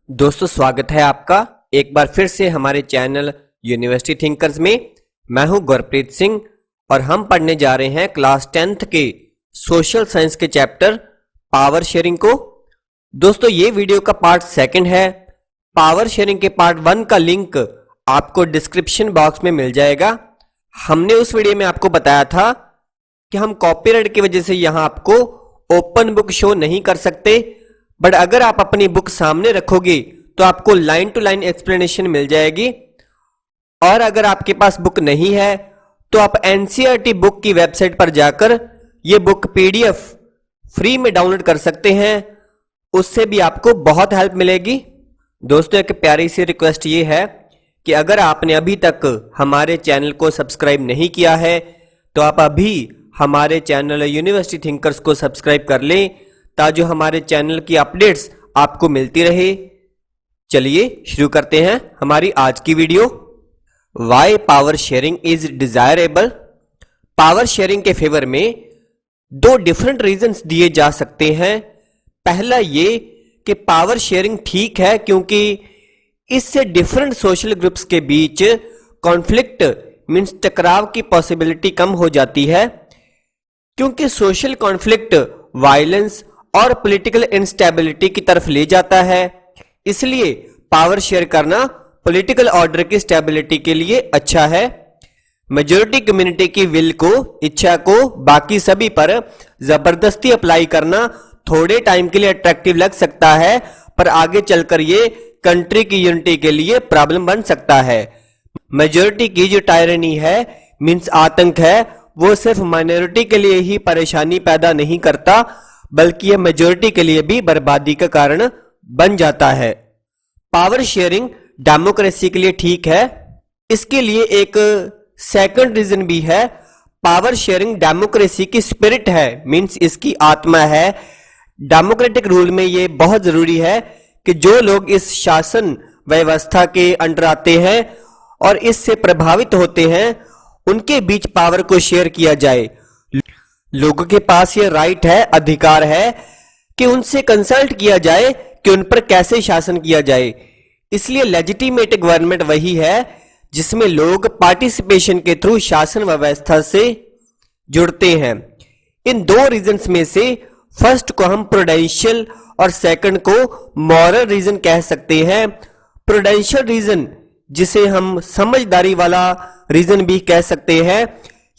दोस्तों स्वागत है आपका एक बार फिर से हमारे चैनल यूनिवर्सिटी थिंकर्स में। मैं हूं गुरप्रीत सिंह और हम पढ़ने जा रहे हैं क्लास 10th के सोशल साइंस के चैप्टर पावर शेयरिंग को। दोस्तों ये वीडियो का पार्ट 2 है। पावर शेयरिंग के पार्ट 1 का लिंक आपको डिस्क्रिप्शन बॉक्स में मिल जाएगा। हमने उस वीडियो में आपको बताया था कि हम कॉपीराइट की वजह से यहां आपको ओपन बुक शो नहीं कर सकते, बट अगर आप अपनी बुक सामने रखोगे तो आपको लाइन टू लाइन एक्सप्लेनेशन मिल जाएगी। और अगर आपके पास बुक नहीं है तो आप एनसीईआरटी बुक की वेबसाइट पर जाकर ये बुक पीडीएफ फ्री में डाउनलोड कर सकते हैं, उससे भी आपको बहुत हेल्प मिलेगी। दोस्तों एक प्यारी सी रिक्वेस्ट ये है कि अगर आपने अभी तक हमारे चैनल को सब्सक्राइब नहीं किया है तो आप अभी हमारे चैनल यूनिवर्सिटी थिंकर्स को सब्सक्राइब कर लें ताकि हमारे चैनल की अपडेट्स आपको मिलती रहे। चलिए शुरू करते हैं हमारी आज की video. Why power sharing is desirable. Power sharing के फेवर में दो डिफरेंट रीजंस दिए जा सकते हैं। पहला ये कि पावर शेयरिंग ठीक है क्योंकि इससे डिफरेंट सोशल ग्रुप्स के बीच कॉन्फ्लिक्ट मींस टकराव की पॉसिबिलिटी कम हो जाती है, क्योंकि सोशल कॉन्फ्लिक्ट वायलेंस और पॉलिटिकल इंस्टेबिलिटी की तरफ ले जाता है। इसलिए पावर शेयर करना पॉलिटिकल ऑर्डर की स्टेबिलिटी के लिए अच्छा है। मेजॉरिटी कम्युनिटी की विल को, इच्छा को बाकी सभी पर जबरदस्ती अप्लाई करना थोड़े टाइम के लिए अट्रैक्टिव लग सकता है, पर आगे चलकर ये कंट्री की यूनिटी के लिए प्रॉब्लम बन सकता है। मेजॉरिटी की जो टायरनी है मींस आतंक है, वो सिर्फ माइनॉरिटी के लिए ही परेशानी पैदा नहीं करता बल्कि यह मेजॉरिटी के लिए भी बर्बादी का कारण बन जाता है। पावर शेयरिंग डेमोक्रेसी के लिए ठीक है। इसके लिए एक सेकंड रीजन भी है। पावर शेयरिंग डेमोक्रेसी की स्पिरिट है, मींस इसकी आत्मा है। डेमोक्रेटिक रूल में यह बहुत जरूरी है कि जो लोग इस शासन व्यवस्था के अंडर आते हैं और इससे प्रभावित होते हैं उनके बीच पावर को शेयर किया जाए। लोगों के पास ये राइट है, अधिकार है कि उनसे कंसल्ट किया जाए कि उन पर कैसे शासन किया जाए। इसलिए लेजिटिमेट गवर्नमेंट वही है जिसमें लोग पार्टिसिपेशन के थ्रू शासन व्यवस्था से जुड़ते हैं। इन दो रीजंस में से फर्स्ट को हम प्रूडेंशियल और सेकंड को मॉरल रीजन कह सकते हैं। प्रूडेंशियल रीजन, जिसे हम समझदारी वाला रीजन भी कह सकते हैं,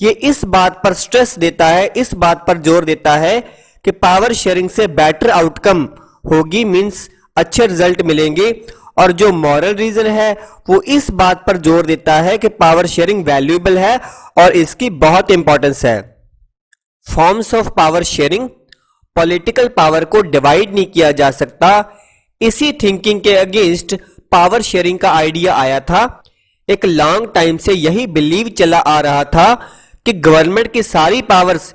ये इस बात पर स्ट्रेस देता है, इस बात पर जोर देता है कि पावर शेयरिंग से बेटर आउटकम होगी, मींस अच्छे रिजल्ट मिलेंगे। और जो मॉरल रीजन है वो इस बात पर जोर देता है कि पावर शेयरिंग वैल्यूएबल है और इसकी बहुत इंपॉर्टेंस है। Forms of power sharing. Political power को डिवाइड नहीं किया जा सकता। इसी थिंकिंग के अगेंस्ट पावर शेयरिंग का आइडिया आया था। एक लॉन्ग टाइम से यही बिलीव चला आ रहा था कि गवर्नमेंट की सारी पावर्स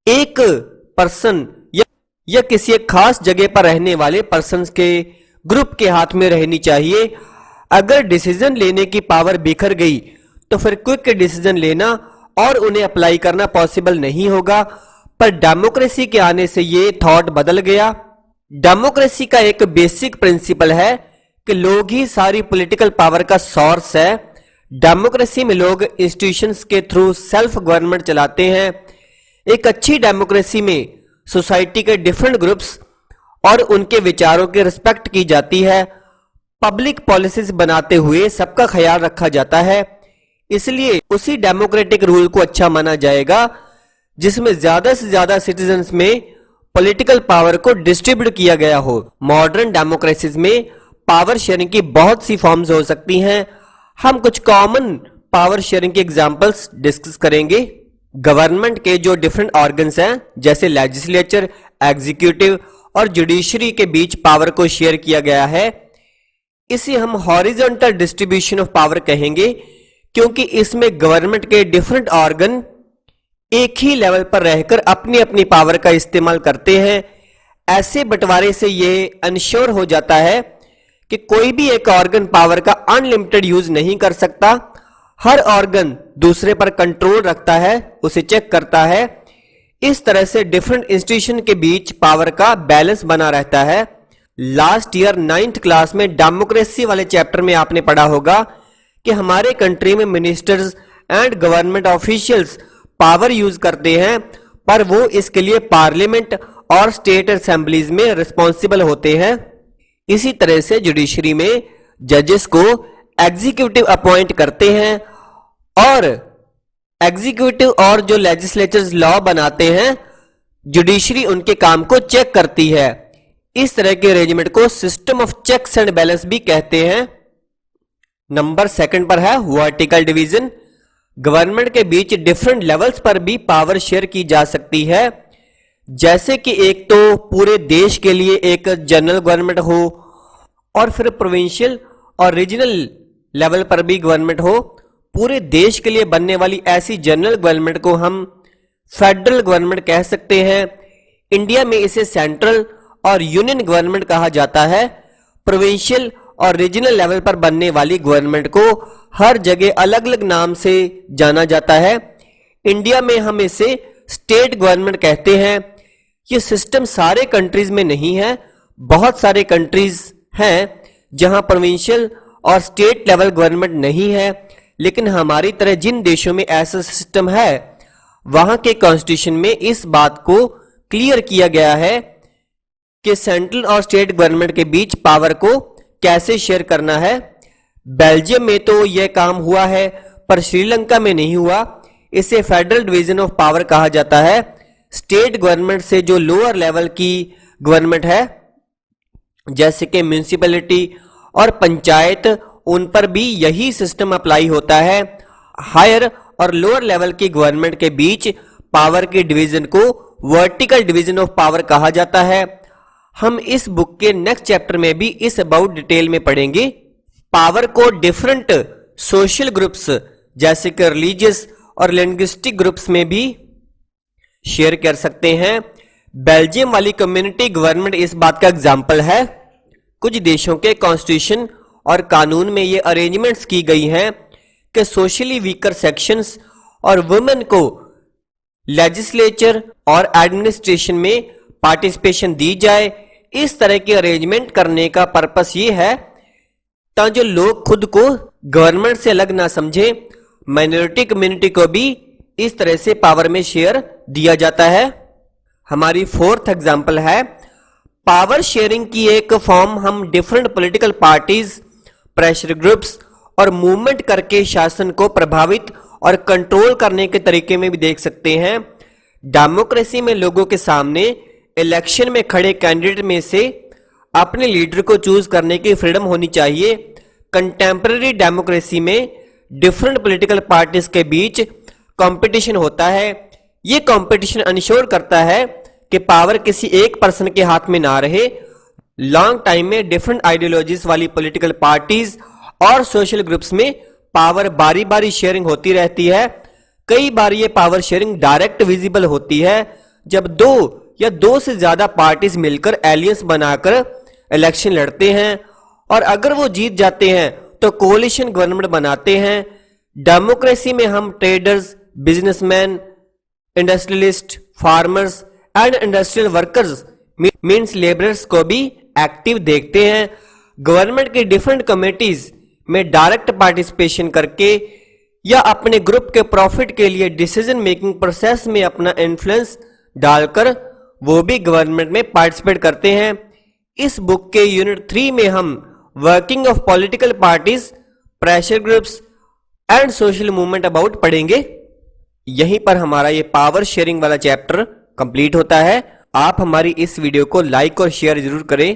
एक पर्सन या किसी एक खास जगह पर रहने वाले पर्सन्स के ग्रुप के हाथ में रहनी चाहिए। अगर डिसीजन लेने की पावर बिखर गई तो फिर क्विक डिसीजन लेना और उन्हें अप्लाई करना पॉसिबल नहीं होगा। पर डेमोक्रेसी के आने से ये थॉट बदल गया। डेमोक्रेसी का एक बेसिक प्रिंसिपल है कि लोग ही सारी पॉलिटिकल पावर का सोर्स है। डेमोक्रेसी में लोग इंस्टीट्यूशंस के थ्रू सेल्फ गवर्नमेंट चलाते हैं। एक अच्छी डेमोक्रेसी में सोसाइटी के डिफरेंट ग्रुप्स और उनके विचारों की रिस्पेक्ट की जाती है। पब्लिक पॉलिसीज बनाते हुए सबका ख्याल रखा जाता है। इसलिए उसी डेमोक्रेटिक रूल को अच्छा माना जाएगा जिसमें ज्यादा से ज्यादा सिटीजन्स में पॉलिटिकल पावर को डिस्ट्रीब्यूट किया गया हो। मॉडर्न डेमोक्रेसीज में पावर शेयरिंग की बहुत सी फॉर्म्स हो सकती हैं। हम कुछ कॉमन पावर शेयरिंग के एग्जांपल्स डिस्कस करेंगे। गवर्नमेंट के जो डिफरेंट ऑर्गन्स हैं जैसे लेजिस्लेचर, एग्जीक्यूटिव और जुडिशरी के बीच पावर को शेयर किया गया है। इसे हम हॉरिजॉन्टल डिस्ट्रीब्यूशन ऑफ पावर कहेंगे क्योंकि इसमें गवर्नमेंट के डिफरेंट ऑर्गन एक ही लेवल पर रहकर अपनी अपनी पावर का इस्तेमाल करते हैं। ऐसे बंटवारे से यह इंश्योर हो जाता है कि कोई भी एक ऑर्गन पावर का अनलिमिटेड यूज नहीं कर सकता। हर ऑर्गन दूसरे पर कंट्रोल रखता है, उसे चेक करता है। इस तरह से डिफरेंट इंस्टीट्यूशन के बीच पावर का बैलेंस बना रहता है। लास्ट ईयर 9th क्लास में डेमोक्रेसी वाले चैप्टर में आपने पढ़ा होगा कि हमारे कंट्री में ministers and government officials power use करते हैं, पर वो इसके लिए पार्लियामेंट और स्टेट असेंबलीज में रिस्पॉन्सिबल होते हैं। इसी तरह से जुडिशरी में जजेस को एग्जीक्यूटिव अपॉइंट करते हैं और एग्जीक्यूटिव और जो लेजिस्लेचर्स लॉ बनाते हैं, जुडिशरी उनके काम को चेक करती है। इस तरह के अरेंजमेंट को system of checks and balance भी कहते हैं। नंबर 2 पर है वर्टिकल डिवीजन। गवर्नमेंट के बीच डिफरेंट लेवल्स पर भी पावर शेयर की जा सकती है, जैसे कि एक तो पूरे देश के लिए एक जनरल गवर्नमेंट हो और फिर प्रोविंशियल और रीजनल लेवल पर भी गवर्नमेंट हो। पूरे देश के लिए बनने वाली ऐसी जनरल गवर्नमेंट को हम फेडरल गवर्नमेंट कह सकते हैं। इंडिया में इसे सेंट्रल और यूनियन गवर्नमेंट कहा जाता है। प्रोविंशियल और रीजनल लेवल पर बनने वाली गवर्नमेंट को हर जगह अलग अलग नाम से जाना जाता है। इंडिया में हम इसे स्टेट गवर्नमेंट कहते हैं। ये सिस्टम सारे कंट्रीज में नहीं है। बहुत सारे कंट्रीज हैं जहां प्रोविंशियल और स्टेट लेवल गवर्नमेंट नहीं है, लेकिन हमारी तरह जिन देशों में ऐसा सिस्टम है, वहां के कॉन्स्टिट्यूशन में इस बात को क्लियर किया गया है कि सेंट्रल और स्टेट गवर्नमेंट के बीच पावर को कैसे शेयर करना है। बेल्जियम में तो यह काम हुआ है, पर श्रीलंका में नहीं हुआ। इसे फेडरल डिवीजन ऑफ पावर कहा जाता है। स्टेट गवर्नमेंट से जो लोअर लेवल की गवर्नमेंट है, जैसे कि म्यूनिसिपैलिटी और पंचायत, उन पर भी यही सिस्टम अप्लाई होता है। हायर और लोअर लेवल की गवर्नमेंट के बीच पावर के डिवीजन को वर्टिकल डिवीजन ऑफ पावर कहा जाता है। हम इस बुक के नेक्स्ट चैप्टर में भी इस अबाउट डिटेल में पढ़ेंगे। पावर को डिफरेंट सोशल ग्रुप्स जैसे कि रिलीजियस और लिंग्विस्टिक ग्रुप्स में भी शेयर कर सकते हैं। बेल्जियम वाली कम्युनिटी गवर्नमेंट इस बात का एग्जाम्पल है। कुछ देशों के कॉन्स्टिट्यूशन और कानून में ये अरेंजमेंट्स की गई हैं कि सोशली वीकर सेक्शंस और वुमेन को लेजिस्लेचर और एडमिनिस्ट्रेशन में पार्टिसिपेशन दी जाए। इस तरह के अरेंजमेंट करने का पर्पस ये है ताकि लोग खुद को गवर्नमेंट से अलग ना समझे। माइनॉरिटी कम्युनिटी को भी इस तरह से पावर में शेयर दिया जाता है। हमारी 4th एग्जाम्पल है पावर शेयरिंग की एक फॉर्म हम different political parties, pressure groups और मूवमेंट करके शासन को प्रभावित और कंट्रोल करने के तरीके में भी देख सकते हैं। डेमोक्रेसी में लोगों के सामने इलेक्शन में खड़े कैंडिडेट में से अपने लीडर को चूज करने की फ्रीडम होनी चाहिए। कंटेम्पररी डेमोक्रेसी में डिफरेंट पॉलिटिकल पार्टीज के बीच कंपटीशन होता है। यह कंपटीशन इंश्योर करता है कि पावर किसी एक पर्सन के हाथ में ना रहे। लॉन्ग टाइम में डिफरेंट आइडियोलॉजीज वाली पॉलिटिकल पार्टीज और सोशल ग्रुप्स में पावर बारी बारी शेयरिंग होती रहती है। कई बार ये पावर शेयरिंग डायरेक्ट विजिबल होती है जब 2 या 2 से ज्यादा पार्टीज मिलकर एलियंस बनाकर इलेक्शन लड़ते हैं और अगर वो जीत जाते हैं तो कोalition गवर्नमेंट बनाते हैं। डेमोक्रेसी में हम traders, businessman, industrialist, farmers and industrial workers means labourers को भी एक्टिव देखते हैं। गवर्नमेंट की डिफरेंट कमेटीज में डायरेक्ट पार्टिसिपेशन करके या अपने ग्रुप के प्रॉफिट के लिए डिसीजन मेकिंग प्रोसेस में अपना इन्फ्लुएंस डालकर वो भी गवर्नमेंट में पार्टिसिपेट करते हैं। इस बुक के यूनिट 3 में हम working of political parties, pressure groups and social movement about पढ़ेंगे। यहीं पर हमारा ये पावर शेयरिंग वाला चैप्टर कंप्लीट होता है। आप हमारी इस वीडियो को लाइक और शेयर जरूर करें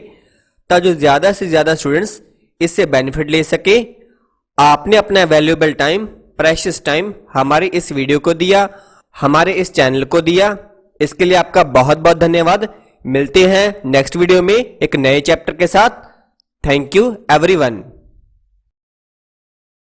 ताकि ज्यादा से ज्यादा स्टूडेंट्स इससे बेनिफिट ले सके। आपने अपना वैल्यूएबल टाइम, प्रेशियस टाइम हमारे इस वीडियो को दिया, हमारे इस चैनल को दिया, इसके लिए आपका बहुत बहुत धन्यवाद। मिलते हैं नेक्स्ट वीडियो में एक नए चैप्टर के साथ। Thank you everyone.